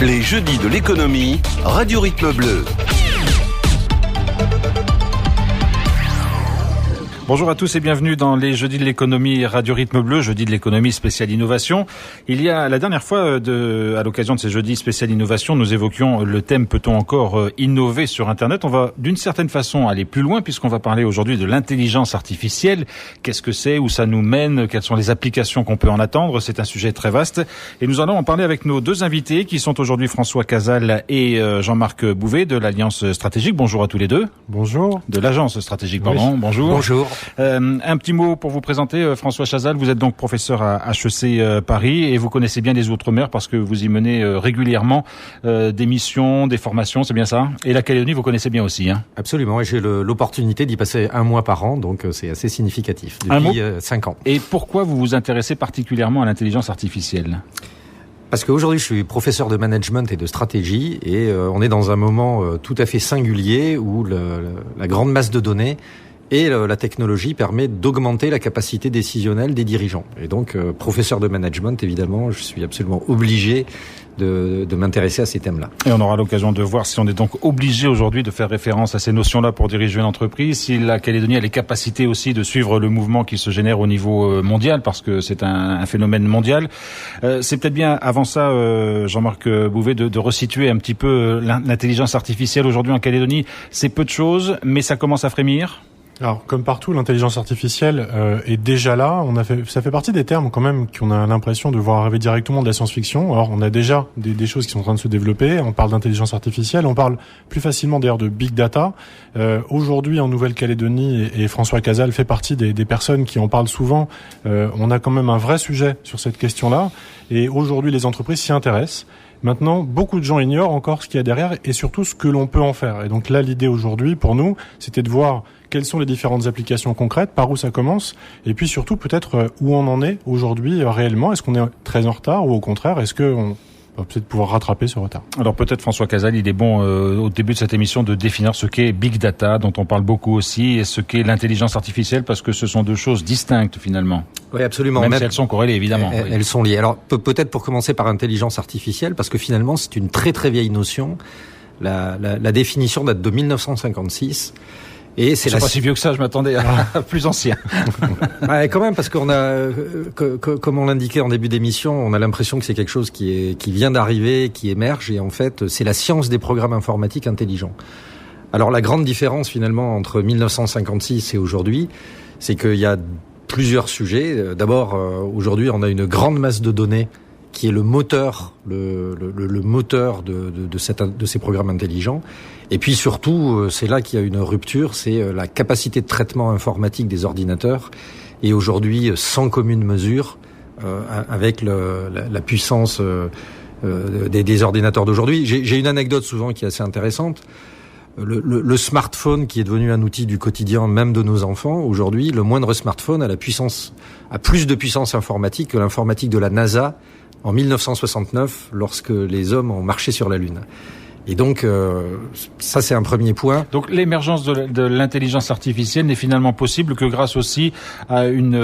Les jeudis de l'économie, Radio Rythme Bleu. Bonjour à tous et bienvenue dans les jeudis de l'économie Radio Rythme Bleu, jeudi de l'économie spéciale innovation. Il y a la dernière fois, à l'occasion de ces jeudis spécial innovation, nous évoquions le thème peut-on encore innover sur Internet. On va d'une certaine façon aller plus loin puisqu'on va parler aujourd'hui de l'intelligence artificielle. Qu'est-ce que c'est, où ça nous mène, quelles sont les applications qu'on peut en attendre. C'est un sujet très vaste et nous allons en parler avec nos deux invités qui sont aujourd'hui François Casal et Jean-Marc Bouvet de l'Alliance Stratégique. Bonjour à tous les deux. Bonjour. De l'Agence Stratégique, pardon. Oui. Bonjour. Bonjour. Un petit mot pour vous présenter, François Casal, vous êtes donc professeur à HEC Paris et vous connaissez bien les Outre-mer parce que vous y menez régulièrement des missions, des formations, c'est bien ça? Et la Calédonie, vous connaissez bien aussi, hein? Absolument, et j'ai l'opportunité d'y passer un mois par an, donc c'est assez significatif, depuis 5 ans. Et pourquoi vous vous intéressez particulièrement à l'intelligence artificielle? Parce qu'aujourd'hui, je suis professeur de management et de stratégie et on est dans un moment tout à fait singulier où la grande masse de données et la technologie permet d'augmenter la capacité décisionnelle des dirigeants. Et donc, professeur de management, évidemment, je suis absolument obligé de m'intéresser à ces thèmes-là. Et on aura l'occasion de voir si on est donc obligé aujourd'hui de faire référence à ces notions-là pour diriger une entreprise, si la Calédonie a les capacités aussi de suivre le mouvement qui se génère au niveau mondial, parce que c'est un phénomène mondial. C'est peut-être bien, avant ça, Jean-Marc Bouvet, de resituer un petit peu l'intelligence artificielle aujourd'hui en Calédonie. C'est peu de choses, mais ça commence à frémir. Alors, comme partout, l'intelligence artificielle est déjà là. Ça fait partie des termes quand même qu'on a l'impression de voir arriver directement de la science-fiction. Alors, on a déjà des choses qui sont en train de se développer. On parle d'intelligence artificielle. On parle plus facilement d'ailleurs de big data. Aujourd'hui, en Nouvelle-Calédonie, et François Casal fait partie des personnes qui en parlent souvent, on a quand même un vrai sujet sur cette question-là. Et aujourd'hui, les entreprises s'y intéressent. Maintenant, beaucoup de gens ignorent encore ce qu'il y a derrière et surtout ce que l'on peut en faire. Et donc là, l'idée aujourd'hui, pour nous, c'était de voir quelles sont les différentes applications concrètes, par où ça commence, et puis surtout peut-être où on en est aujourd'hui réellement. Est-ce qu'on est très en retard ou au contraire, est-ce qu'on va peut-être pouvoir rattraper ce retard? Alors peut-être François Casal, il est bon au début de cette émission de définir ce qu'est Big Data, dont on parle beaucoup aussi, et ce qu'est l'intelligence artificielle, parce que ce sont deux choses distinctes finalement. Oui, absolument. Même si elles sont corrélées, évidemment. Elles sont liées. Alors peut-être pour commencer par intelligence artificielle, parce que finalement c'est une très très vieille notion. La définition date de 1956. Et c'est pas si vieux que ça, je m'attendais à plus ancien. Quand même, parce qu'on a, comme on l'indiquait en début d'émission, on a l'impression que c'est quelque chose qui vient d'arriver, qui émerge, et en fait, c'est la science des programmes informatiques intelligents. Alors, la grande différence, finalement, entre 1956 et aujourd'hui, c'est qu'il y a plusieurs sujets. D'abord, aujourd'hui, on a une grande masse de données qui est le moteur, le moteur de ces programmes intelligents. Et puis surtout, c'est là qu'il y a une rupture, c'est la capacité de traitement informatique des ordinateurs. Et aujourd'hui, sans commune mesure, avec la puissance des ordinateurs d'aujourd'hui. J'ai une anecdote souvent qui est assez intéressante. Le smartphone qui est devenu un outil du quotidien même de nos enfants, aujourd'hui, le moindre smartphone a plus de puissance informatique que l'informatique de la NASA en 1969, lorsque les hommes ont marché sur la Lune. Et donc, ça c'est un premier point. Donc l'émergence de l'intelligence artificielle n'est finalement possible que grâce aussi à une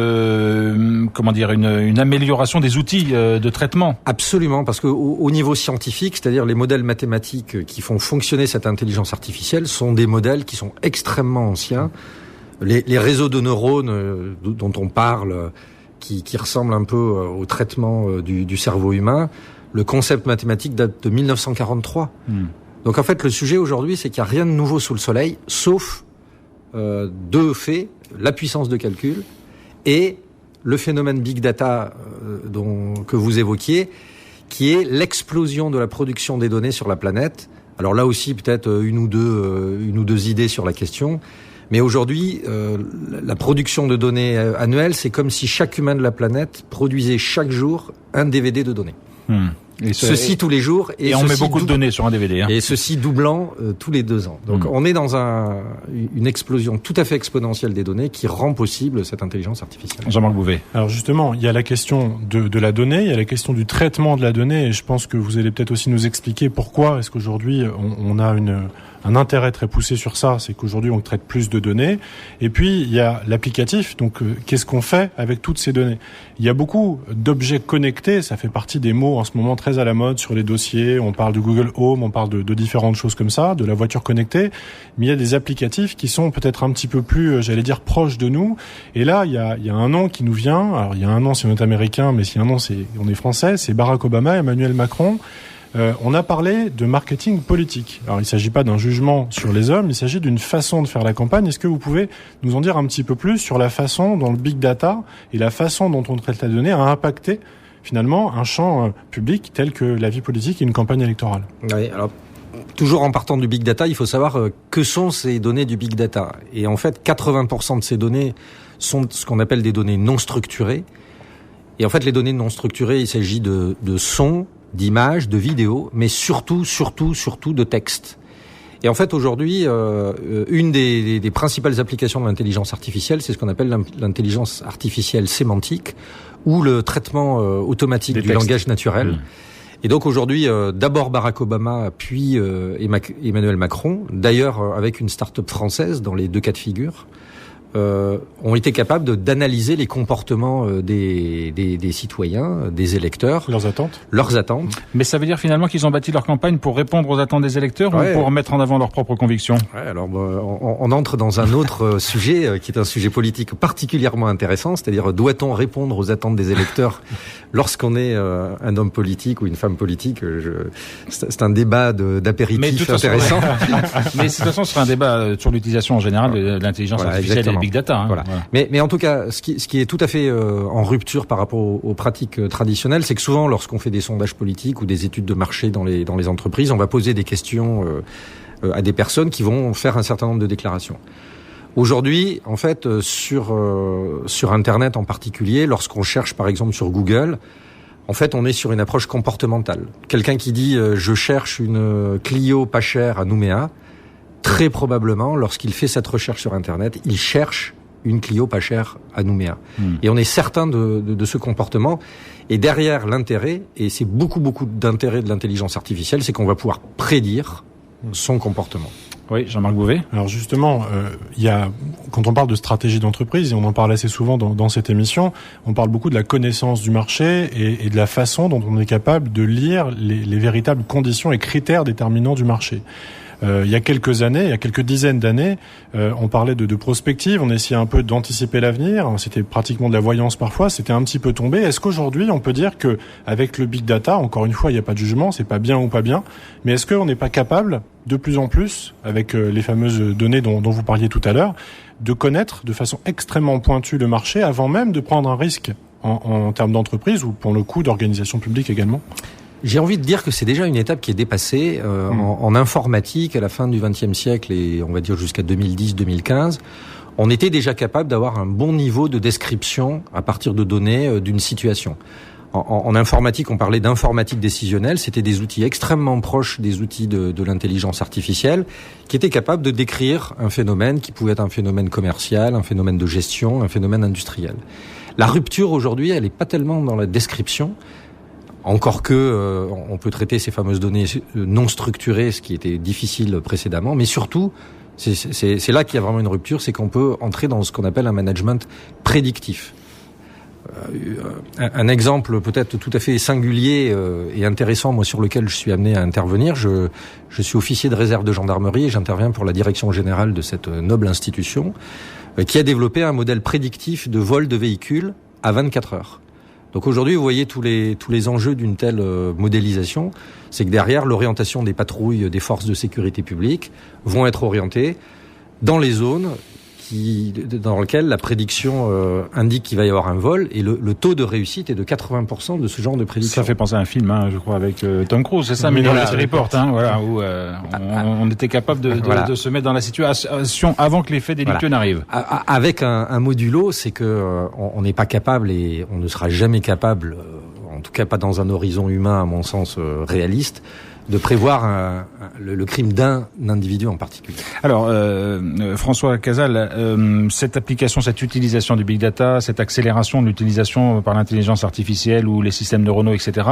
amélioration des outils de traitement. Absolument, parce que au niveau scientifique, c'est-à-dire les modèles mathématiques qui font fonctionner cette intelligence artificielle sont des modèles qui sont extrêmement anciens. Les réseaux de neurones dont on parle, qui ressemblent un peu au traitement du cerveau humain, le concept mathématique date de 1943. Donc en fait, le sujet aujourd'hui, c'est qu'il n'y a rien de nouveau sous le soleil, sauf deux faits, la puissance de calcul et le phénomène Big Data que vous évoquiez, qui est l'explosion de la production des données sur la planète. Alors là aussi, peut-être une ou deux idées sur la question. Mais aujourd'hui, la production de données annuelle, c'est comme si chaque humain de la planète produisait chaque jour un DVD de données. Ceci tous les jours. Et on met beaucoup de données sur un DVD. Et ceci doublant tous les 2 ans. Donc on est dans une explosion tout à fait exponentielle des données qui rend possible cette intelligence artificielle. Jean-Marc Bouvet. Alors justement, il y a la question de la donnée, il y a la question du traitement de la donnée, et je pense que vous allez peut-être aussi nous expliquer pourquoi est-ce qu'aujourd'hui on a un intérêt très poussé sur ça, c'est qu'aujourd'hui on traite plus de données. Et puis il y a l'applicatif, donc qu'est-ce qu'on fait avec toutes ces données? Il y a beaucoup d'objets connectés, ça fait partie des mots en ce moment très à la mode sur les dossiers, on parle de Google Home, on parle de différentes choses comme ça, de la voiture connectée, mais il y a des applicatifs qui sont peut-être un petit peu plus, j'allais dire, proches de nous. Et là, il y a un nom qui nous vient, alors il y a un nom si on est américain, mais si un nom on est français, c'est Barack Obama, Emmanuel Macron. On a parlé de marketing politique. Alors, il ne s'agit pas d'un jugement sur les hommes, il s'agit d'une façon de faire la campagne. Est-ce que vous pouvez nous en dire un petit peu plus sur la façon dont le big data et la façon dont on traite la donnée a impacté finalement un champ public tel que la vie politique et une campagne électorale? Oui, alors toujours en partant du big data, il faut savoir que sont ces données du big data. Et en fait, 80% de ces données sont ce qu'on appelle des données non structurées. Et en fait, les données non structurées, il s'agit de sons, d'images, de vidéos, mais surtout de texte. Et en fait, aujourd'hui, une des principales applications de l'intelligence artificielle, c'est ce qu'on appelle l'intelligence artificielle sémantique, ou le traitement automatique du langage naturel. Et donc aujourd'hui, d'abord Barack Obama, puis Emmanuel Macron, d'ailleurs avec une start-up française dans les 2 cas de figure, ont été capables d'analyser les comportements des citoyens, des électeurs. Leurs attentes. Mais ça veut dire finalement qu'ils ont bâti leur campagne pour répondre aux attentes des électeurs ou pour mettre en avant leurs propres convictions? Alors on entre dans un autre sujet qui est un sujet politique particulièrement intéressant, c'est-à-dire doit-on répondre aux attentes des électeurs lorsqu'on est un homme politique ou une femme politique? C'est un débat d'apéritif intéressant. Mais de toute façon, ce sera un débat sur l'utilisation en général de l'intelligence artificielle et des big data. Voilà. Mais en tout cas, ce qui est tout à fait en rupture par rapport aux pratiques traditionnelles, c'est que souvent, lorsqu'on fait des sondages politiques ou des études de marché dans les entreprises, on va poser des questions à des personnes qui vont faire un certain nombre de déclarations. Aujourd'hui, en fait, sur Internet en particulier, lorsqu'on cherche par exemple sur Google, en fait, on est sur une approche comportementale. Quelqu'un qui dit je cherche une Clio pas chère à Nouméa, très probablement, lorsqu'il fait cette recherche sur Internet, il cherche une Clio pas chère à Nouméa. Et on est certain de ce comportement. Et derrière l'intérêt, et c'est beaucoup d'intérêt de l'intelligence artificielle, c'est qu'on va pouvoir prédire son comportement. Oui, Jean-Marc Bouvet. Alors justement, quand on parle de stratégie d'entreprise, et on en parle assez souvent dans cette émission, on parle beaucoup de la connaissance du marché et de la façon dont on est capable de lire les véritables conditions et critères déterminants du marché. Il y a quelques dizaines d'années, on parlait de prospective, on essayait un peu d'anticiper l'avenir, c'était pratiquement de la voyance parfois, c'était un petit peu tombé. Est-ce qu'aujourd'hui, on peut dire que avec le big data, encore une fois, il n'y a pas de jugement, c'est pas bien ou pas bien, mais est-ce qu'on n'est pas capable, de plus en plus, avec les fameuses données dont vous parliez tout à l'heure, de connaître de façon extrêmement pointue le marché avant même de prendre un risque en termes d'entreprise ou pour le coup d'organisation publique également? J'ai envie de dire que c'est déjà une étape qui est dépassée en informatique à la fin du XXe siècle et on va dire jusqu'à 2010-2015. On était déjà capable d'avoir un bon niveau de description à partir de données d'une situation. En informatique, on parlait d'informatique décisionnelle. C'était des outils extrêmement proches des outils de l'intelligence artificielle qui étaient capables de décrire un phénomène qui pouvait être un phénomène commercial, un phénomène de gestion, un phénomène industriel. La rupture aujourd'hui, elle n'est pas tellement dans la description. Encore que on peut traiter ces fameuses données non structurées, ce qui était difficile précédemment, mais surtout, c'est là qu'il y a vraiment une rupture, c'est qu'on peut entrer dans ce qu'on appelle un management prédictif. Un exemple peut-être tout à fait singulier et intéressant, moi sur lequel je suis amené à intervenir, je suis officier de réserve de gendarmerie et j'interviens pour la direction générale de cette noble institution qui a développé un modèle prédictif de vol de véhicules à 24 heures. Donc aujourd'hui, vous voyez tous les enjeux d'une telle modélisation, c'est que derrière, l'orientation des patrouilles des forces de sécurité publique vont être orientées dans les zones dans lesquelles la prédiction indique qu'il va y avoir un vol, et le taux de réussite est de 80% de ce genre de prédiction. Ça fait penser à un film, je crois, avec Tom Cruise, c'est ça, Minority Report, où on était capable de se mettre dans la situation avant que les faits délictueux n'arrivent. Avec un modulo, c'est que on n'est pas capable et on ne sera jamais capable, en tout cas pas dans un horizon humain à mon sens réaliste, de prévoir le crime d'un individu en particulier. Alors, François Casal, cette application, cette utilisation du big data, cette accélération de l'utilisation par l'intelligence artificielle ou les systèmes neuronaux, etc.,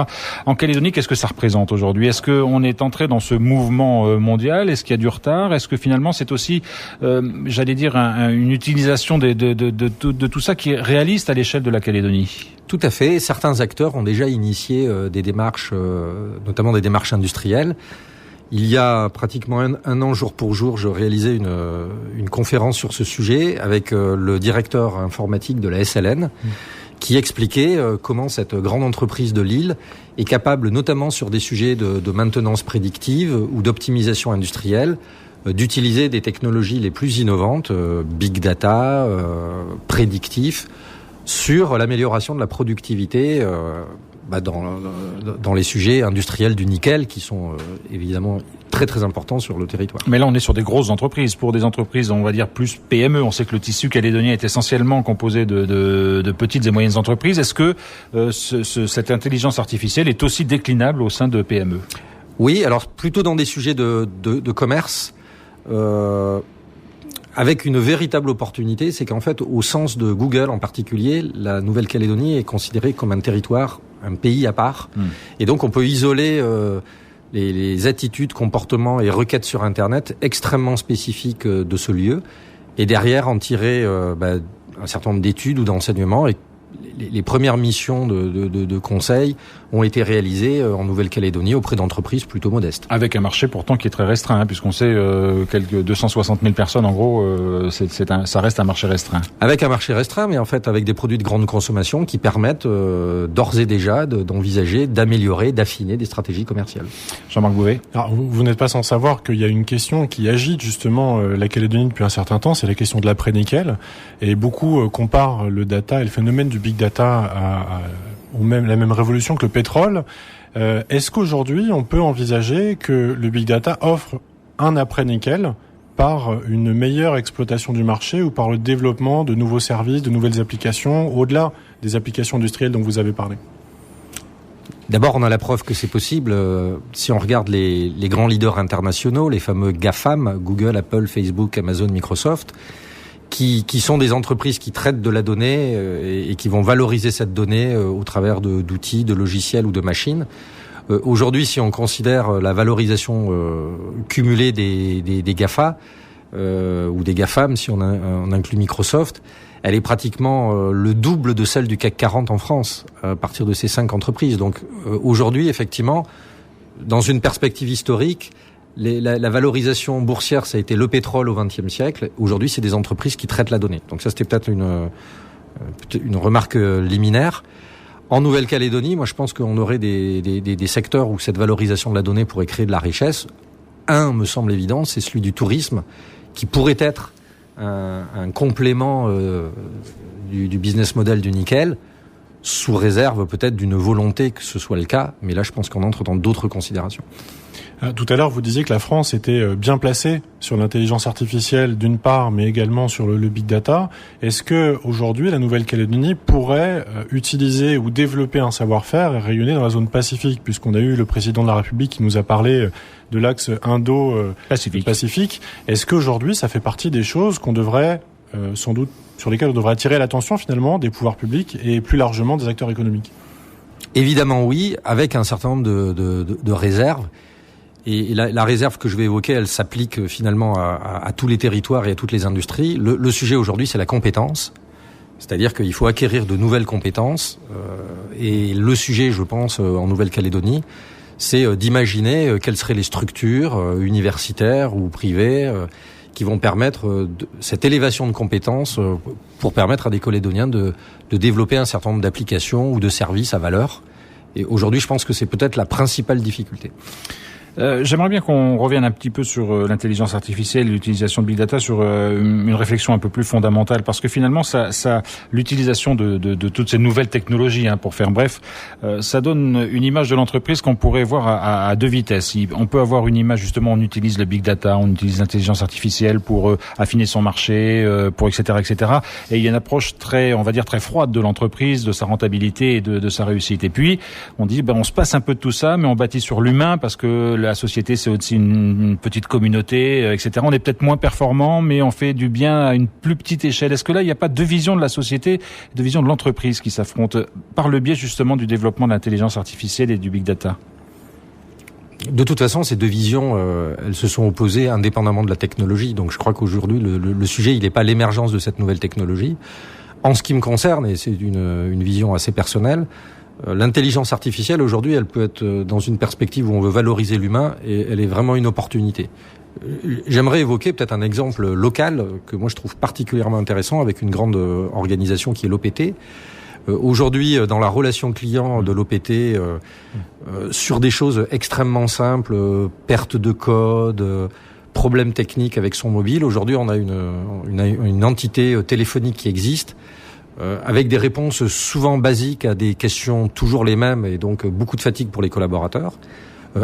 en Calédonie, qu'est-ce que ça représente aujourd'hui? Est-ce qu'on est entré dans ce mouvement mondial? Est-ce qu'il y a du retard? Est-ce que finalement c'est aussi, j'allais dire, une utilisation de tout ça qui est réaliste à l'échelle de la Calédonie? Tout à fait. Certains acteurs ont déjà initié des démarches, notamment des démarches industrielles. Il y a pratiquement un an, jour pour jour, je réalisais une conférence sur ce sujet avec le directeur informatique de la SLN, qui expliquait comment cette grande entreprise de Lille est capable, notamment sur des sujets de maintenance prédictive ou d'optimisation industrielle, d'utiliser des technologies les plus innovantes, big data, prédictif, sur l'amélioration de la productivité dans les sujets industriels du nickel qui sont évidemment très très importants sur le territoire. Mais là on est sur des grosses entreprises. Pour des entreprises on va dire plus PME, on sait que le tissu calédonien est essentiellement composé de petites et moyennes entreprises. Est-ce que cette intelligence artificielle est aussi déclinable au sein de PME? Oui, alors plutôt dans des sujets de commerce, avec une véritable opportunité, c'est qu'en fait, au sens de Google en particulier, la Nouvelle-Calédonie est considérée comme un territoire, un pays à part. Et donc, on peut isoler les attitudes, comportements et requêtes sur Internet extrêmement spécifiques de ce lieu. Et derrière, en tirer un certain nombre d'études ou d'enseignements. Et les premières missions de conseil ont été réalisées en Nouvelle-Calédonie auprès d'entreprises plutôt modestes. Avec un marché pourtant qui est très restreint, puisqu'on sait quelques 260 000 personnes, en gros, ça reste un marché restreint. Avec un marché restreint, mais en fait avec des produits de grande consommation qui permettent d'ores et déjà d'envisager, d'améliorer, d'affiner des stratégies commerciales. Jean-Marc Bouvet. Alors, vous n'êtes pas sans savoir qu'il y a une question qui agite justement la Calédonie depuis un certain temps, c'est la question de l'après-nickel. Et beaucoup comparent le data et le phénomène du big data ou même la même révolution que le pétrole. Est-ce qu'aujourd'hui, on peut envisager que le big data offre un après-nickel par une meilleure exploitation du marché ou par le développement de nouveaux services, de nouvelles applications, au-delà des applications industrielles dont vous avez parlé? D'abord, on a la preuve que c'est possible. Si on regarde les grands leaders internationaux, les fameux GAFAM, Google, Apple, Facebook, Amazon, Microsoft, qui sont des entreprises qui traitent de la donnée et qui vont valoriser cette donnée au travers d'outils, de logiciels ou de machines. Aujourd'hui, si on considère la valorisation cumulée des GAFA ou des GAFAM, si on inclut Microsoft, elle est pratiquement le double de celle du CAC 40 en France, à partir de ces 5 entreprises. Donc aujourd'hui, effectivement, dans une perspective historique, la valorisation boursière, ça a été le pétrole au XXe siècle. Aujourd'hui, c'est des entreprises qui traitent la donnée. Donc ça, c'était peut-être une remarque liminaire. En Nouvelle-Calédonie, moi, je pense qu'on aurait des secteurs où cette valorisation de la donnée pourrait créer de la richesse. Un, me semble évident, c'est celui du tourisme, qui pourrait être un complément du business model du nickel, sous réserve peut-être d'une volonté que ce soit le cas. Mais là, je pense qu'on entre dans d'autres considérations. Tout à l'heure, vous disiez que la France était bien placée sur l'intelligence artificielle d'une part, mais également sur le big data. Est-ce que aujourd'hui, la Nouvelle-Calédonie pourrait utiliser ou développer un savoir-faire et rayonner dans la zone Pacifique, puisqu'on a eu le président de la République qui nous a parlé de l'axe Indo-Pacifique. Est-ce qu'aujourd'hui, ça fait partie des choses qu'on devrait sans doute sur lesquelles on devrait attirer l'attention finalement des pouvoirs publics et plus largement des acteurs économiques? Évidemment oui, avec un certain nombre de réserves. Et la réserve que je vais évoquer, elle s'applique finalement à tous les territoires et à toutes les industries. Le sujet aujourd'hui, c'est la compétence. C'est-à-dire qu'il faut acquérir de nouvelles compétences. Et le sujet, je pense, en Nouvelle-Calédonie, c'est d'imaginer quelles seraient les structures universitaires ou privées qui vont permettre cette élévation de compétences pour permettre à des Calédoniens de développer un certain nombre d'applications ou de services à valeur. Et aujourd'hui, je pense que c'est peut-être la principale difficulté. J'aimerais bien qu'on revienne un petit peu sur l'intelligence artificielle, l'utilisation de Big Data, sur une réflexion un peu plus fondamentale, parce que finalement, l'utilisation de toutes ces nouvelles technologies, pour faire bref, ça donne une image de l'entreprise qu'on pourrait voir à deux vitesses. On peut avoir une image, justement, on utilise le Big Data, on utilise l'intelligence artificielle pour affiner son marché, pour etc., etc. Et il y a une approche très froide de l'entreprise, de sa rentabilité et de sa réussite. Et puis, on dit, on se passe un peu de tout ça, mais on bâtit sur l'humain, parce que la société, c'est aussi une petite communauté, etc. On est peut-être moins performant, mais on fait du bien à une plus petite échelle. Est-ce que là, il n'y a pas deux visions de la société, deux visions de l'entreprise qui s'affrontent par le biais justement du développement de l'intelligence artificielle et du big data? De toute façon, ces deux visions, elles se sont opposées indépendamment de la technologie. Donc je crois qu'aujourd'hui, le sujet, il n'est pas l'émergence de cette nouvelle technologie. En ce qui me concerne, et c'est une vision assez personnelle, l'intelligence artificielle, aujourd'hui, elle peut être dans une perspective où on veut valoriser l'humain, et elle est vraiment une opportunité. J'aimerais évoquer peut-être un exemple local que moi je trouve particulièrement intéressant avec une grande organisation qui est l'OPT. Aujourd'hui, dans la relation client de l'OPT, sur des choses extrêmement simples, perte de code, problèmes techniques avec son mobile, aujourd'hui on a une entité téléphonique qui existe, avec des réponses souvent basiques à des questions toujours les mêmes, et donc beaucoup de fatigue pour les collaborateurs.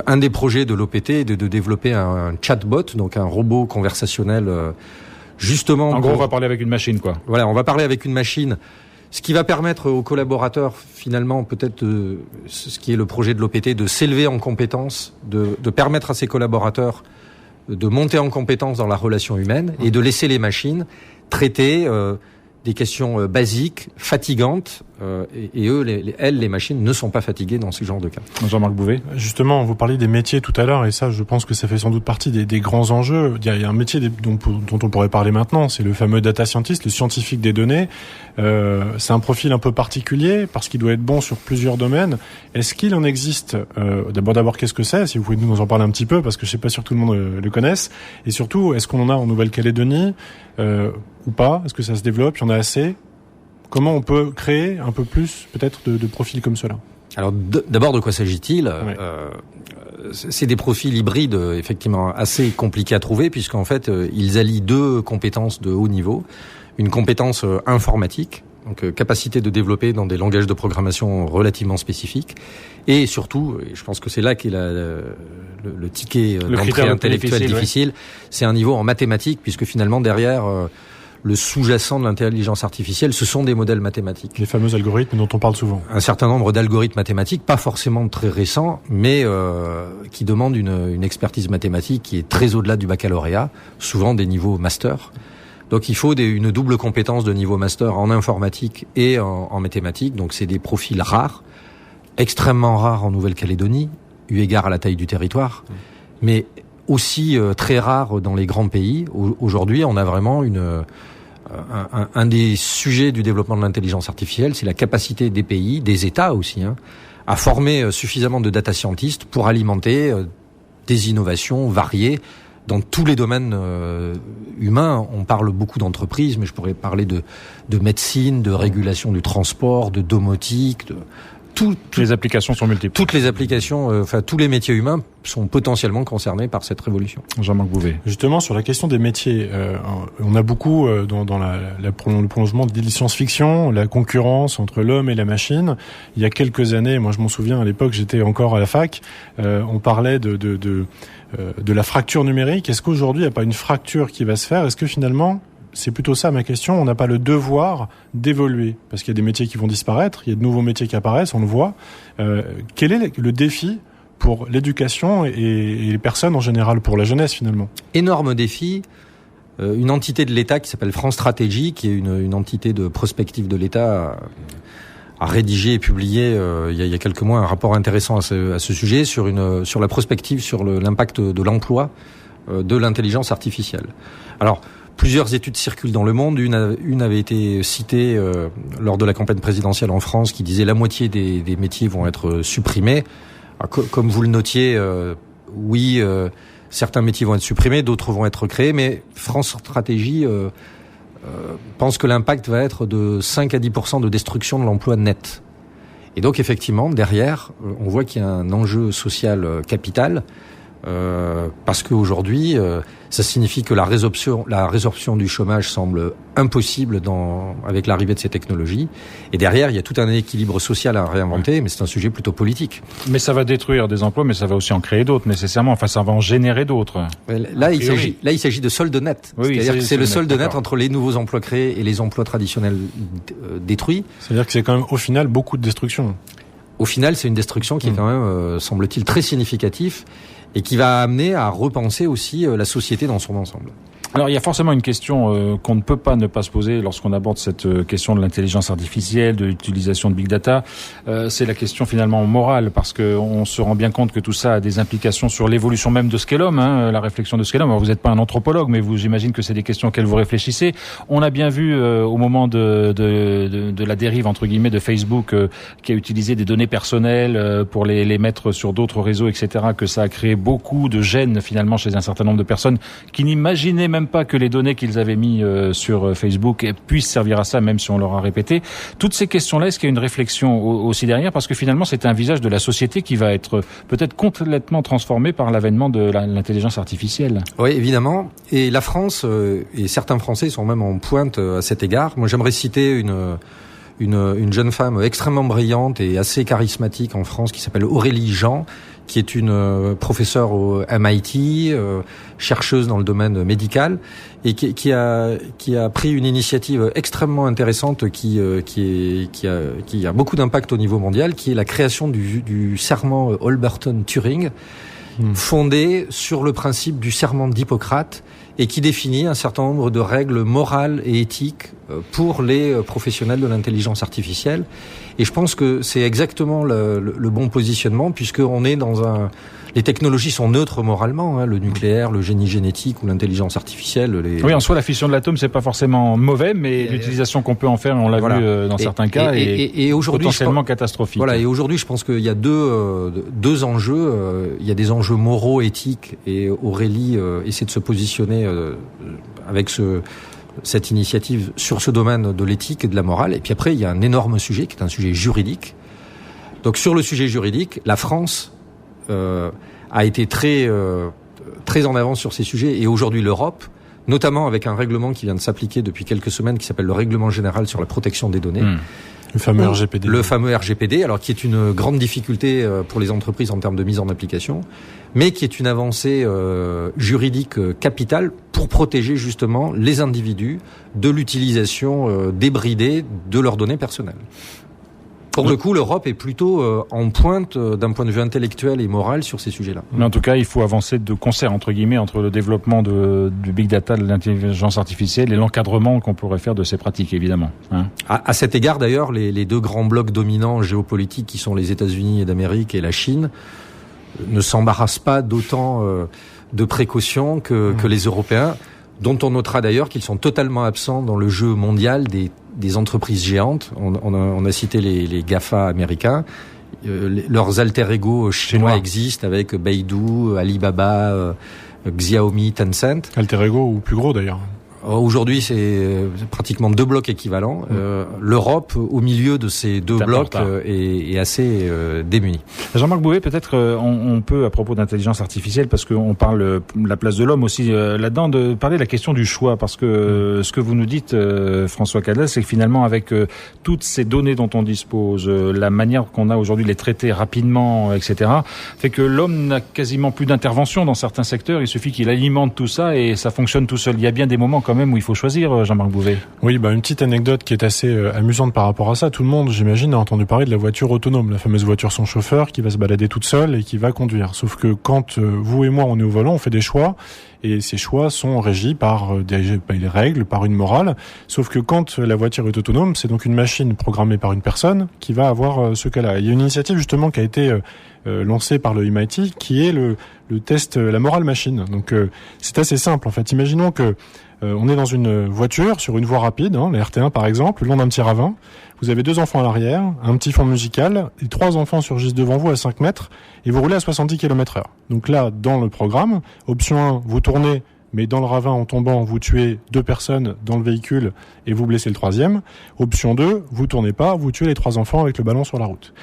Un des projets de l'OPT est de développer un chatbot, donc un robot conversationnel, justement... En gros, on va parler avec une machine, quoi. Voilà, on va parler avec une machine, ce qui va permettre aux collaborateurs, finalement, peut-être, ce qui est le projet de l'OPT, de s'élever en compétences, de permettre à ses collaborateurs de monter en compétences dans la relation humaine, et de laisser les machines traiter des questions basiques, fatigantes, et eux, les machines ne sont pas fatiguées dans ce genre de cas. Jean-Marc Bouvet. Justement, vous parliez des métiers tout à l'heure, et ça, je pense que ça fait sans doute partie des grands enjeux. Il y a un métier dont on pourrait parler maintenant, c'est le fameux data scientist, le scientifique des données. C'est un profil un peu particulier, parce qu'il doit être bon sur plusieurs domaines. Est-ce qu'il en existe, d'abord, qu'est-ce que c'est? Si vous pouvez nous en parler un petit peu, parce que je sais pas si tout le monde le connaisse. Et surtout, est-ce qu'on en a en Nouvelle-Calédonie, ou pas? Est-ce que ça se développe? Il y en a assez? Comment on peut créer un peu plus, peut-être, de profils comme cela? Alors, d'abord, de quoi s'agit-il? C'est des profils hybrides, effectivement, assez compliqués à trouver, puisqu'en fait, ils allient deux compétences de haut niveau. Une compétence informatique, donc capacité de développer dans des langages de programmation relativement spécifiques, et surtout, et je pense que c'est là qu'est le ticket d'entrée intellectuelle difficile, c'est un niveau en mathématiques, puisque finalement, derrière... le sous-jacent de l'intelligence artificielle, ce sont des modèles mathématiques. Les fameux algorithmes dont on parle souvent. Un certain nombre d'algorithmes mathématiques, pas forcément très récents, mais qui demandent une expertise mathématique qui est très au-delà du baccalauréat, souvent des niveaux master. Donc il faut une double compétence de niveau master en informatique et en mathématiques. Donc c'est des profils rares, extrêmement rares en Nouvelle-Calédonie, eu égard à la taille du territoire, mais aussi très rares dans les grands pays. Aujourd'hui, on a vraiment un des sujets du développement de l'intelligence artificielle, c'est la capacité des pays, des États aussi, à former suffisamment de data scientists pour alimenter des innovations variées dans tous les domaines humains. On parle beaucoup d'entreprises, mais je pourrais parler de médecine, de régulation du transport, de domotique, toutes les applications sont multiples. Toutes les applications, tous les métiers humains sont potentiellement concernés par cette révolution. Jean-Marc Bouvet. Justement, sur la question des métiers, on a beaucoup dans le prolongement de science-fiction, la concurrence entre l'homme et la machine. Il y a quelques années, moi je m'en souviens, à l'époque j'étais encore à la fac, on parlait de la fracture numérique. Est-ce qu'aujourd'hui il n'y a pas une fracture qui va se faire? Est-ce que finalement... C'est plutôt ça ma question. On n'a pas le devoir d'évoluer parce qu'il y a des métiers qui vont disparaître, il y a de nouveaux métiers qui apparaissent, on le voit. Quel est le défi pour l'éducation et les personnes en général, pour la jeunesse finalement? Énorme défi. Une entité de l'État qui s'appelle France Stratégie, qui est une entité de prospective de l'État, a rédigé et publié il y a quelques mois un rapport intéressant à ce sujet sur la prospective sur l'impact de l'emploi de l'intelligence artificielle. Alors, plusieurs études circulent dans le monde. Une avait été citée lors de la campagne présidentielle en France qui disait la moitié des métiers vont être supprimés. Alors, comme vous le notiez, oui, certains métiers vont être supprimés, d'autres vont être créés, mais France Stratégie pense que l'impact va être de 5 à 10% de destruction de l'emploi net. Et donc effectivement, derrière, on voit qu'il y a un enjeu social capital. parce qu'aujourd'hui, ça signifie que la résorption du chômage semble impossible avec l'arrivée de ces technologies. Et derrière, il y a tout un équilibre social à réinventer, mais c'est un sujet plutôt politique. Mais ça va détruire des emplois, mais ça va aussi en créer d'autres, nécessairement. Enfin, ça va en générer d'autres. Là, il s'agit de solde net. Oui, c'est-à-dire que c'est le solde net entre les nouveaux emplois créés et les emplois traditionnels détruits. C'est-à-dire que c'est quand même, au final, beaucoup de destruction. Au final, c'est une destruction qui est quand même, semble-t-il, très significative et qui va amener à repenser aussi la société dans son ensemble. Alors il y a forcément une question qu'on ne peut pas ne pas se poser lorsqu'on aborde cette question de l'intelligence artificielle, de l'utilisation de big data. C'est la question finalement morale, parce que on se rend bien compte que tout ça a des implications sur l'évolution même de ce qu'est l'homme, la réflexion de ce qu'est l'homme. Alors, vous n'êtes pas un anthropologue, mais j'imagine que c'est des questions auxquelles vous réfléchissez. On a bien vu au moment de la dérive entre guillemets de Facebook, qui a utilisé des données personnelles pour les mettre sur d'autres réseaux, etc., que ça a créé beaucoup de gêne finalement chez un certain nombre de personnes qui n'imaginaient même pas que les données qu'ils avaient mis sur Facebook puissent servir à ça, même si on leur a répété. Toutes ces questions-là, est-ce qu'il y a une réflexion aussi derrière? Parce que finalement, c'est un visage de la société qui va être peut-être complètement transformé par l'avènement de l'intelligence artificielle. Oui, évidemment. Et la France, et certains Français sont même en pointe à cet égard. Moi, j'aimerais citer une jeune femme extrêmement brillante et assez charismatique en France qui s'appelle Aurélie Jean, qui est une professeure au MIT, chercheuse dans le domaine médical, et qui a pris une initiative extrêmement intéressante qui a beaucoup d'impact au niveau mondial, qui est la création du serment Holberton-Turing, fondé sur le principe du serment d'Hippocrate, et qui définit un certain nombre de règles morales et éthiques pour les professionnels de l'intelligence artificielle. Et je pense que c'est exactement le bon positionnement, puisqu'on est les technologies sont neutres moralement, le nucléaire, le génie génétique ou l'intelligence artificielle. Oui, en soi, la fission de l'atome, c'est pas forcément mauvais, mais l'utilisation qu'on peut en faire, on l'a vu dans certains cas, est potentiellement catastrophique. Voilà, et aujourd'hui, je pense qu'il y a deux enjeux. Il y a des enjeux moraux, éthiques, et Aurélie essaie de se positionner avec cette initiative sur ce domaine de l'éthique et de la morale. Et puis après, il y a un énorme sujet qui est un sujet juridique. Donc sur le sujet juridique, la France a été très en avance sur ces sujets, et aujourd'hui l'Europe, notamment avec un règlement qui vient de s'appliquer depuis quelques semaines, qui s'appelle le Règlement général sur la protection des données. Le fameux RGPD. Le fameux RGPD, alors qui est une grande difficulté pour les entreprises en termes de mise en application, mais qui est une avancée juridique capitale pour protéger justement les individus de l'utilisation débridée de leurs données personnelles. Pour le coup, l'Europe est plutôt en pointe d'un point de vue intellectuel et moral sur ces sujets-là. Mais en tout cas, il faut avancer de concert, entre guillemets, entre le développement du big data, de l'intelligence artificielle et l'encadrement qu'on pourrait faire de ces pratiques, évidemment. À cet égard, d'ailleurs, les deux grands blocs dominants géopolitiques qui sont les États-Unis d'Amérique et la Chine ne s'embarrassent pas d'autant de précautions que les Européens, dont on notera d'ailleurs qu'ils sont totalement absents dans le jeu mondial des entreprises géantes. On a cité les GAFA américains. Leurs alter ego chinois existent avec Baidu, Alibaba, Xiaomi, Tencent. Alter ego ou plus gros d'ailleurs. Aujourd'hui, c'est pratiquement deux blocs équivalents. L'Europe, au milieu de ces deux blocs, est assez démunie. Jean-Marc Bouvet, peut-être on peut, à propos d'intelligence artificielle, parce qu'on parle de la place de l'homme aussi là-dedans, de parler de la question du choix, parce que ce que vous nous dites, François Cadel, c'est que finalement, avec toutes ces données dont on dispose, la manière qu'on a aujourd'hui de les traiter rapidement, etc., fait que l'homme n'a quasiment plus d'intervention dans certains secteurs. Il suffit qu'il alimente tout ça et ça fonctionne tout seul. Il y a bien des moments quand même où il faut choisir, Jean-Marc Bouvet. Oui, une petite anecdote qui est assez amusante par rapport à ça. Tout le monde, j'imagine, a entendu parler de la voiture autonome, la fameuse voiture sans chauffeur qui va se balader toute seule et qui va conduire. Sauf que quand vous et moi on est au volant, on fait des choix, et ces choix sont régis par des règles, par une morale. Sauf que quand la voiture est autonome, c'est donc une machine programmée par une personne qui va avoir ce cas-là. Il y a une initiative justement qui a été lancée par le MIT, qui est le test la morale machine. Donc c'est assez simple en fait. Imaginons que on est dans une voiture sur une voie rapide, la RT1 par exemple, le long d'un petit ravin. Vous avez 2 enfants à l'arrière, un petit fond musical, et 3 enfants surgissent devant vous à 5 mètres, et vous roulez à 70 km/h. Donc là, dans le programme, option 1, vous tournez, mais dans le ravin en tombant, vous tuez 2 personnes dans le véhicule et vous blessez le 3e. Option 2, vous tournez pas, vous tuez les 3 enfants avec le ballon sur la route.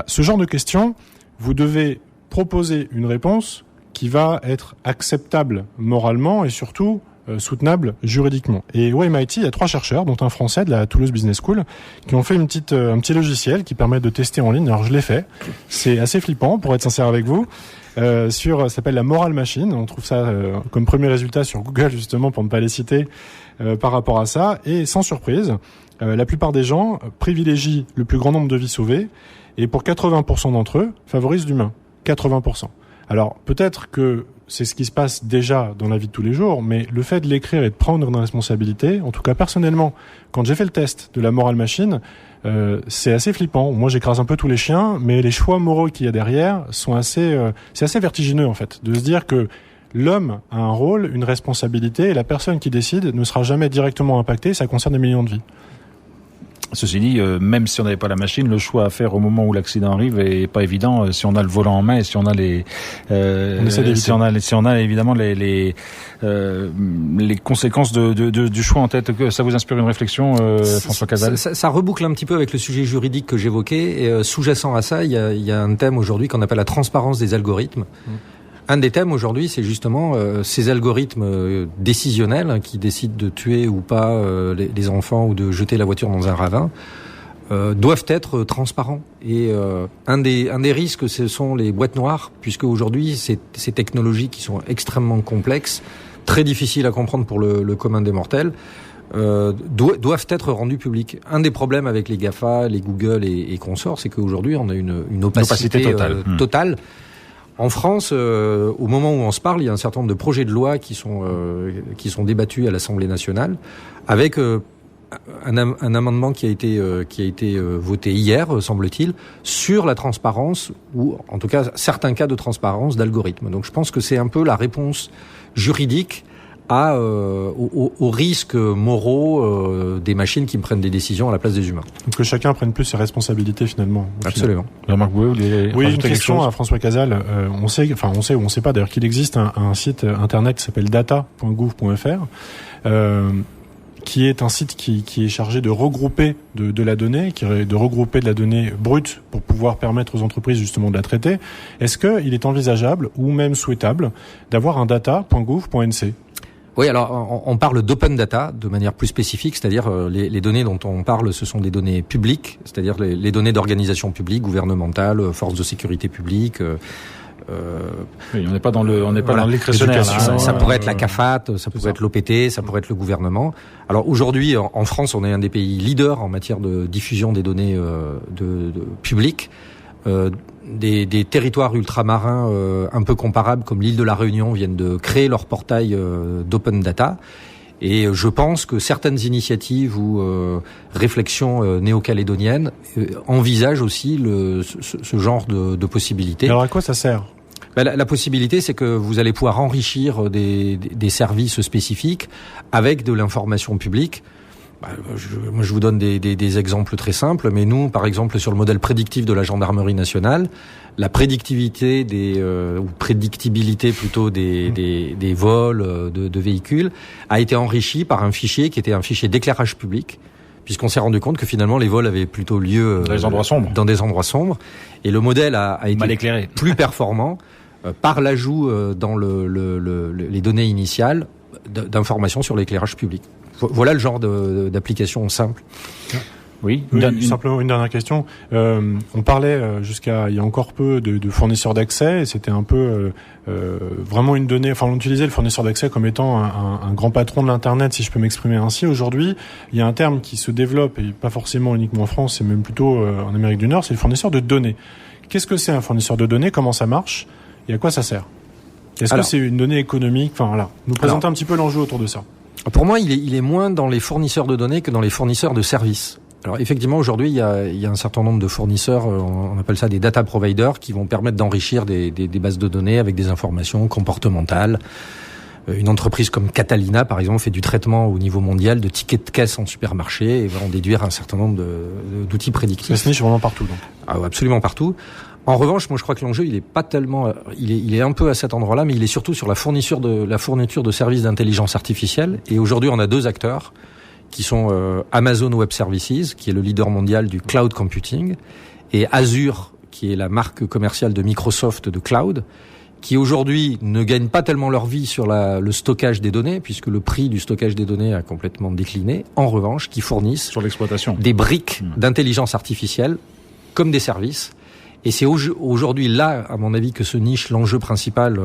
Ce genre de questions, vous devez proposer une réponse qui va être acceptable moralement et surtout soutenable juridiquement. Et au MIT, il y a 3 chercheurs, dont un français de la Toulouse Business School, qui ont fait un petit logiciel qui permet de tester en ligne. Alors je l'ai fait. C'est assez flippant, pour être sincère avec vous. Ça s'appelle la Moral Machine. On trouve ça comme premier résultat sur Google, justement, pour ne pas les citer, par rapport à ça. Et sans surprise, la plupart des gens privilégient le plus grand nombre de vies sauvées et pour 80% d'entre eux, favorisent l'humain. 80%. Alors peut-être que c'est ce qui se passe déjà dans la vie de tous les jours, mais le fait de l'écrire et de prendre une responsabilité, en tout cas personnellement, quand j'ai fait le test de la Moral Machine, c'est assez flippant. Moi, j'écrase un peu tous les chiens, mais les choix moraux qu'il y a derrière sont c'est assez vertigineux en fait, de se dire que l'homme a un rôle, une responsabilité, et la personne qui décide ne sera jamais directement impactée. Ça concerne des millions de vies. Ceci dit, même si on n'avait pas la machine, le choix à faire au moment où l'accident arrive est pas évident. Si on a le volant en main et si on a si on a évidemment les conséquences du choix en tête. Que ça vous inspire une réflexion, François Casal? Ça reboucle un petit peu avec le sujet juridique que j'évoquais. Et sous-jacent à ça, il y a un thème aujourd'hui qu'on appelle la transparence des algorithmes. Un des thèmes aujourd'hui, c'est justement ces algorithmes décisionnels qui décident de tuer ou pas les enfants ou de jeter la voiture dans un ravin, doivent être transparents. Et un des risques, ce sont les boîtes noires, puisque aujourd'hui, ces technologies qui sont extrêmement complexes, très difficiles à comprendre pour le commun des mortels, doivent être rendus publics. Un des problèmes avec les GAFA, les Google et consorts, c'est qu'aujourd'hui, on a une opacité totale. En France, au moment où on se parle, il y a un certain nombre de projets de loi qui sont débattus à l'Assemblée nationale, avec un amendement qui a été voté hier, semble-t-il, sur la transparence, ou en tout cas certains cas de transparence d'algorithmes. Donc je pense que c'est un peu la réponse juridique aux risques moraux des machines qui prennent des décisions à la place des humains. Donc que chacun prenne plus ses responsabilités finalement. Absolument. Jean-Marc Bouet, vous voulez oui, une question à François Casal. On sait ou on sait pas d'ailleurs qu'il existe un site internet qui s'appelle data.gouv.fr, qui est un site qui est chargé de regrouper de la donnée, de regrouper de la donnée brute pour pouvoir permettre aux entreprises justement de la traiter. Est-ce qu'il est envisageable ou même souhaitable d'avoir un data.gouv.nc? Oui, alors on parle d'open data de manière plus spécifique, c'est-à-dire les données dont on parle, ce sont des données publiques, c'est-à-dire les données d'organisations publiques, gouvernementales, forces de sécurité publiques. Oui, on n'est pas dans dans l'écrétionnaire. Ça pourrait être la CAFAT, ça pourrait être l'OPT, ça pourrait être le gouvernement. Alors aujourd'hui, en France, on est un des pays leaders en matière de diffusion des données publiques. Des territoires ultramarins un peu comparables comme l'île de la Réunion viennent de créer leur portail d'open data. Et je pense que certaines initiatives ou réflexions néo-calédoniennes envisagent aussi ce genre de possibilités. Alors à quoi ça sert ? La possibilité, c'est que vous allez pouvoir enrichir des services spécifiques avec de l'information publique. Moi, je vous donne des exemples très simples, mais nous, par exemple, sur le modèle prédictif de la gendarmerie nationale, la prédictivité ou prédictibilité plutôt des vols de véhicules a été enrichie par un fichier qui était un fichier d'éclairage public, puisqu'on s'est rendu compte que finalement les vols avaient plutôt lieu dans des endroits sombres, et le modèle a été plus performant par l'ajout dans les données initiales d'informations sur l'éclairage public. Voilà le genre d'application simple. Oui. Simplement une dernière question. On parlait jusqu'à il y a encore peu de fournisseurs d'accès. Et c'était un peu vraiment une donnée. Enfin, on utilisait le fournisseur d'accès comme étant un grand patron de l'internet, si je peux m'exprimer ainsi. Aujourd'hui, il y a un terme qui se développe et pas forcément uniquement en France, c'est même plutôt en Amérique du Nord. C'est le fournisseur de données. Qu'est-ce que c'est un fournisseur de données ? Comment ça marche ? Et à quoi ça sert ? Est-ce que c'est une donnée économique ? Enfin voilà. Nous présenter un petit peu l'enjeu autour de ça. Pour moi, il est moins dans les fournisseurs de données que dans les fournisseurs de services. Alors effectivement, aujourd'hui, il y a un certain nombre de fournisseurs, on appelle ça des data providers, qui vont permettre d'enrichir des bases de données avec des informations comportementales. Une entreprise comme Catalina, par exemple, fait du traitement au niveau mondial de tickets de caisse en supermarché et va en déduire un certain nombre d'outils prédictifs. Ça se niche vraiment partout, donc. Ah, absolument partout. En revanche, moi je crois que l'enjeu il est pas tellement, il est un peu à cet endroit-là, mais il est surtout sur la fourniture de services d'intelligence artificielle. Et aujourd'hui, on a deux acteurs qui sont Amazon Web Services, qui est le leader mondial du cloud computing, et Azure, qui est la marque commerciale de Microsoft de cloud, qui aujourd'hui ne gagnent pas tellement leur vie sur le stockage des données, puisque le prix du stockage des données a complètement décliné. En revanche, qui fournissent sur l'exploitation des briques d'intelligence artificielle comme des services. Et c'est aujourd'hui là, à mon avis, que se niche l'enjeu principal,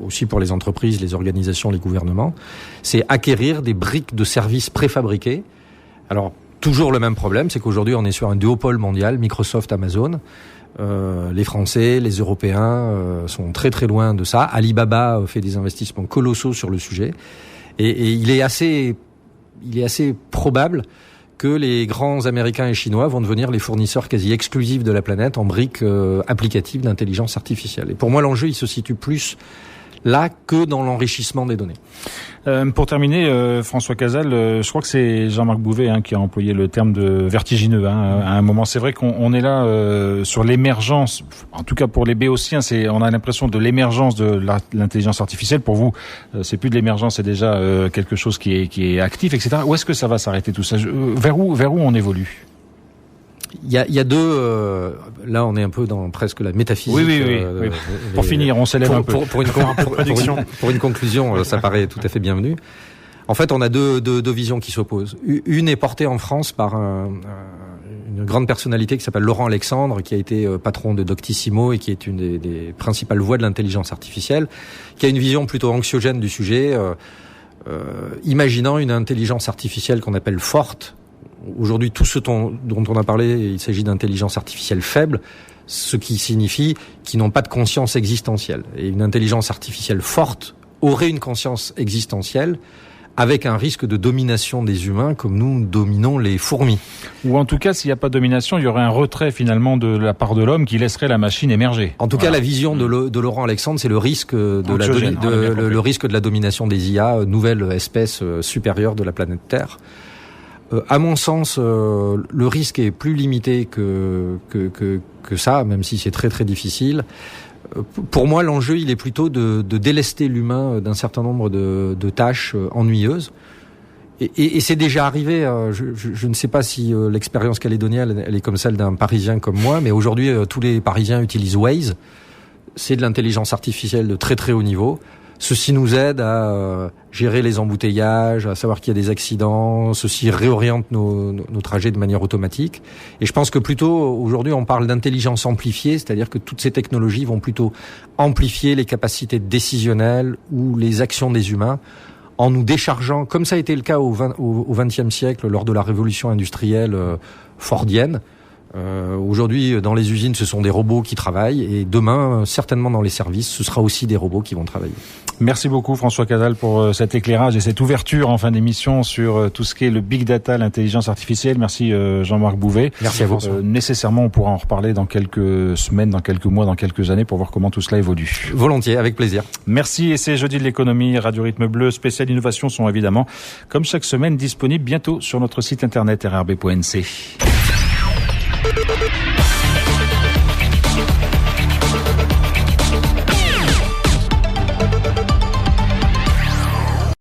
aussi pour les entreprises, les organisations, les gouvernements, c'est acquérir des briques de services préfabriqués. Alors, toujours le même problème, c'est qu'aujourd'hui, on est sur un duopole mondial, Microsoft, Amazon. Les Français, les Européens sont très très loin de ça. Alibaba fait des investissements colossaux sur le sujet. Et il est assez probable que les grands Américains et Chinois vont devenir les fournisseurs quasi exclusifs de la planète en briques applicatives d'intelligence artificielle. Et pour moi, l'enjeu, il se situe plus là que dans l'enrichissement des données. Pour terminer, François Casal, je crois que c'est Jean-Marc Bouvet qui a employé le terme de vertigineux à un moment. C'est vrai qu'on est là sur l'émergence, en tout cas pour les béotiens, on a l'impression de l'émergence de l'intelligence artificielle. Pour vous, c'est plus de l'émergence, c'est déjà quelque chose qui est actif, etc. Où est-ce que ça va s'arrêter tout ça? Vers où on évolue? Il y a deux. Là, on est un peu dans presque la métaphysique. Oui. Pour finir, on s'élève un peu. Pour une conclusion, ça paraît tout à fait bienvenu. En fait, on a deux visions qui s'opposent. Une est portée en France par une grande personnalité qui s'appelle Laurent Alexandre, qui a été patron de Doctissimo et qui est une des principales voix de l'intelligence artificielle, qui a une vision plutôt anxiogène du sujet, imaginant une intelligence artificielle qu'on appelle forte. Aujourd'hui, tout ce dont on a parlé, il s'agit d'intelligence artificielle faible, ce qui signifie qu'ils n'ont pas de conscience existentielle. Et une intelligence artificielle forte aurait une conscience existentielle avec un risque de domination des humains comme nous dominons les fourmis. Ou en tout cas, s'il n'y a pas de domination, il y aurait un retrait finalement de la part de l'homme qui laisserait la machine émerger. En tout cas, la vision de Laurent Alexandre, c'est le risque le risque de la domination des IA, nouvelle espèce supérieure de la planète Terre. À mon sens, le risque est plus limité que ça, même si c'est très très difficile. Pour moi, l'enjeu, il est plutôt de délester l'humain d'un certain nombre de tâches ennuyeuses. Et c'est déjà arrivé. Je ne sais pas si l'expérience calédonienne, elle est comme celle d'un Parisien comme moi, mais aujourd'hui, tous les Parisiens utilisent Waze. C'est de l'intelligence artificielle de très très haut niveau. Ceci nous aide à gérer les embouteillages, à savoir qu'il y a des accidents. Ceci réoriente nos trajets de manière automatique. Et je pense que plutôt, aujourd'hui, on parle d'intelligence amplifiée, c'est-à-dire que toutes ces technologies vont plutôt amplifier les capacités décisionnelles ou les actions des humains en nous déchargeant, comme ça a été le cas au XXe siècle lors de la révolution industrielle fordienne. Aujourd'hui, dans les usines, ce sont des robots qui travaillent et demain, certainement dans les services, ce sera aussi des robots qui vont travailler. Merci beaucoup François Casal pour cet éclairage et cette ouverture en fin d'émission sur tout ce qui est le big data, l'intelligence artificielle. Merci Jean-Marc Bouvet. Merci à vous. Nécessairement, on pourra en reparler dans quelques semaines, dans quelques mois, dans quelques années pour voir comment tout cela évolue. Volontiers, avec plaisir. Merci et c'est Jeudi de l'économie. Radio Rythme Bleu, spécial innovation sont évidemment, comme chaque semaine, disponibles bientôt sur notre site internet rrb.nc.